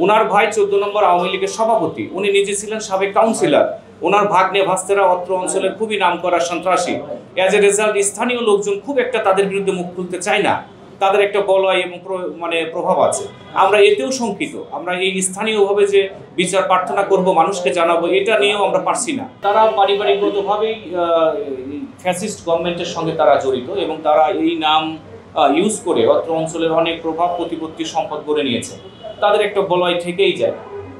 ওনার ভাই 14 নম্বর আওয়ামী লীগের সভাপতি, উনি নিজে ছিলেন সাবেক কাউন্সিলর। ওনার ভাগ্নে ভাস্তেরা অত্র অঞ্চলের খুবই নামকরা সন্ত্রাসী। অ্যাজ এ রেজাল্ট স্থানীয় লোকজন খুব একটা তাদের বিরুদ্ধে মুখ খুলতে চায় না, তাদের একটা বলয় এবং প্রভাব আছে। আমরা এতেও শঙ্কিত, আমরা এই স্থানীয়ভাবে যে বিচার প্রার্থনা করব, মানুষকে জানাবো, এটা নিয়েও আমরা পারছি না। তারা পারিবারিকগতভাবেই ফ্যাসিস্ট গভর্নমেন্টের সঙ্গে তারা জড়িত এবং তারা এই নাম ইউজ করে অত্র অঞ্চলের অনেক প্রভাব প্রতিপত্তি সম্পদ গড়ে নিয়েছে। তাদের একটা বলয় থেকেই যায়,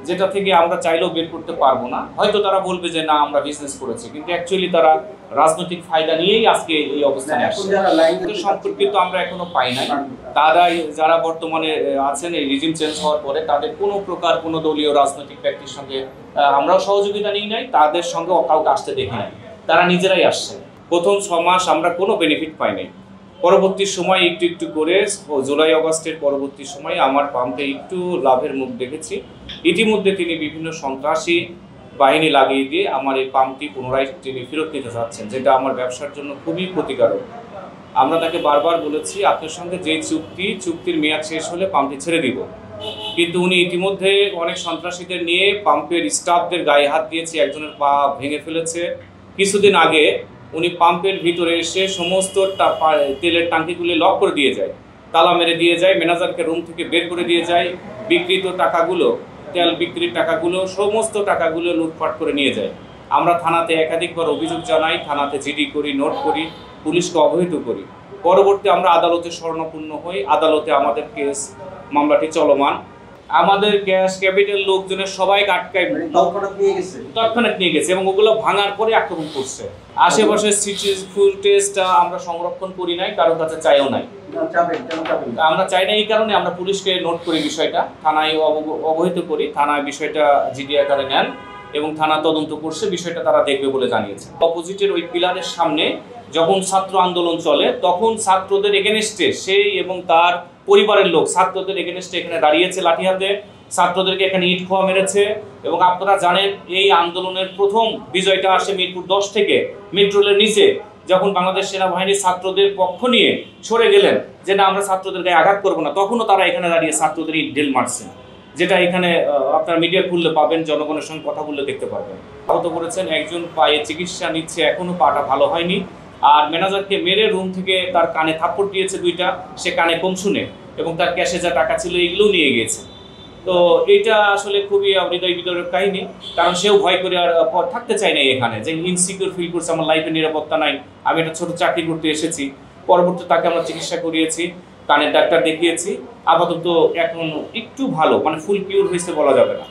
যেটা থেকে আমরা চাইলেও বের করতে পারবো না। হয়তো তারা বলবে যে না আমরা বিজনেস করেছি, কিন্তু অ্যাকচুয়ালি তারা রাজনৈতিক ফায়দা নিয়েই আজকে এই অবস্থানে আসছে। সম্পর্কিত আমরা এখনো পাই নাই। তারা যারা বর্তমানে আছেন এই রিজিম চেঞ্জ হওয়ার পরে তাদের কোনো প্রকার কোনো দলীয় রাজনৈতিক ব্যক্তির সঙ্গে আমরাও সহযোগিতা নিই নাই, তাদের সঙ্গে কাউকে আসতে দেখি নাই, তারা নিজেরাই আসছে। প্রথম 6 মাস আমরা কোনো বেনিফিট পাই নাই। পরবর্তী সময় একটু একটু করে জুলাই আগস্টের পরবর্তী সময়ে আমার পাম্পে একটু লাভের মুখ দেখেছি। ইতিমধ্যে তিনি বিভিন্ন সন্ত্রাসী বাহিনী লাগিয়ে দিয়ে আমার এই পাম্পটি পুনরায় তিনি ফেরত নিতে চাচ্ছেন, যেটা আমার ব্যবসার জন্য খুবই ক্ষতিকারক। আমরা তাকে বারবার বলেছি আপনার সঙ্গে যে চুক্তির মেয়াদ শেষ হলে পাম্পটি ছেড়ে দিব, কিন্তু উনি ইতিমধ্যে অনেক সন্ত্রাসীদের নিয়ে পাম্পের স্টাফদের গায়ে হাত দিয়েছে, একজনের পা ভেঙে ফেলেছে। কিছুদিন আগে উনি পাম্পের ভিতরে এসে সমস্ত তেলের ট্যাঙ্কিগুলি লক করে দিয়ে যায়, তালা মেরে দিয়ে যায়, ম্যানেজারকে রুম থেকে বের করে দিয়ে যায়, বিক্রিত টাকাগুলো, তেল বিক্রির টাকাগুলো, সমস্ত টাকাগুলো লুটপাট করে নিয়ে যায়। আমরা থানাতে একাধিকবার অভিযোগ জানাই, থানাতে জিডি করি, নোট করি, পুলিশকে অবহিত করি। পরবর্তী আমরা আদালতে শরণাপন্ন হই, আদালতে আমাদের কেস মামলাটি চলমান। আমাদের গ্যাস ক্যাপিটাল লোকজনের সবাই আটকায় তৎক্ষণাৎ নিয়ে গেছে এবং ওগুলো ভাঙার পরে আক্রমণ করছে। আশেপাশের ফুটেজটা আমরা সংরক্ষণ করি নাই, কারোর কাছে চাইও নাই। আমরা চাই না, এই কারণে আমরা পুলিশকে নোট করি, বিষয়টা থানায় অবহিত করি, থানায় বিষয়টা জিডি আকারে নেন এবং থানা তদন্ত করছে, বিষয়টা তারা দেখবে বলে জানিয়েছে। অপোজিটের ওই পিলারের সামনে যখন ছাত্র আন্দোলন চলে তখন ছাত্রদের এগেনস্টে সেই এবং তার পরিবারের লোক ছাত্রদের এগেনস্টে এখানে দাঁড়িয়েছে লাঠি হাতে, ছাত্রদেরকে এখানে ইট খোয়া মেরেছে। এবং আপনারা জানেন এই আন্দোলনের প্রথম বিজয়টা আসে মিরপুর 10 থেকে। মেট্রো রেলের নিচে যখন বাংলাদেশ সেনাবাহিনী ছাত্রদের পক্ষ নিয়ে সরে গেলেন যে না আমরা ছাত্রদের গায়ে আঘাত করবো না, তখনও তারা এখানে দাঁড়িয়ে ছাত্রদের ইট ঢিল মারছেন, যেটা এখানে আপনার মিডিয়া খুললে পাবেন, জনগণের সঙ্গে কথা বললে দেখতে পারবেন। আহত করেছেন, একজন পায়ে চিকিৎসা নিচ্ছে, এখনো পাটা ভালো হয়নি। আর ম্যানেজারকে মেরে রুম থেকে তার কানে থাপ্পড় দিয়েছে 2টা, সে কানে কম শুনে, এবং তার ক্যাশে যা টাকা ছিল এগুলোও নিয়ে গিয়েছে। তো এইটা আসলে খুবই হৃদয় বিদারক কাহিনী, কারণ সেও ভয় করে আর থাকতে চায় না এখানে, যে ইনসিকিউর ফিল করছে, আমার লাইফের নিরাপত্তা নাই, আমি একটা ছোট চাকরি করতে এসেছি। পরবর্তীতে তাকে আমরা চিকিৎসা করিয়েছি, কানের ডাক্তার দেখিয়েছি, আপাতত এখন একটু ভালো, মানে ফুল কিউর হয়েছে বলা যাবে না।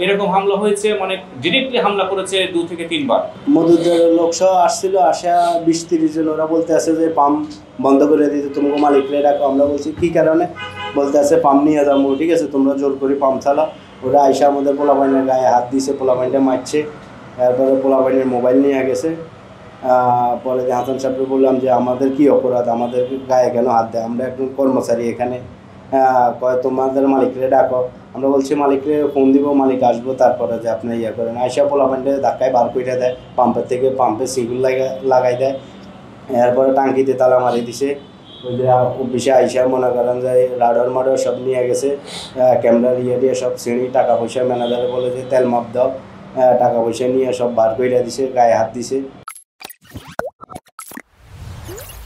এরকম হামলা হয়েছে, মানে ডিরেক্টলি হামলা করেছে 2 থেকে 3 বার। মধুদের লোকসহ আসছিল, আসা 20-30 জন। ওরা বলতে আছে যে পাম্প বন্ধ করে দিতে তোমাকে মালিকরে ডাকো। আমরা বলছি কী কারণে, বলতে আছে পাম্প নিয়ে যাবো। ঠিক আছে, তোমরা জোর করে পাম্প চালাও। ওরা আইসা আমাদের পোলাপাইনের গায়ে হাত দিয়েছে, পোলাপাইনটা মারছে, তারপরে পোলাপাইনের মোবাইল নিয়ে গেছে। পরে হাসান সাহেবকে বললাম যে আমাদের কি অপরাধ, আমাদের গায়ে কেন হাত দেয়, আমরা একজন কর্মচারী এখানে, কয় তোমাদের মালিকরে ডাকো। আমরা বলছি মালিকরে ফোন দিব, মালিক আসবো, তারপরে যে আপনি ইয়ে করেন। আইসা পোলাপাইনটা ধাক্কায় বার করে দেয়, পাম্পের থেকে পাম্পে সিগুল লাগাই দেয়, এরপরে টাঙ্কিতে তালা মারি দিছে। ওই যে অফিসে আইসা মনে করেন যে রাডার মাডার সব নিয়ে গেছে, ক্যামেরার ইয়ে দিয়ে সব শ্রেণী, টাকা পয়সা ম্যানেজারে বলে যে তেল মাপ দাও, টাকা পয়সা নিয়ে সব বার করে দিছে, গায়ে হাত দিছে।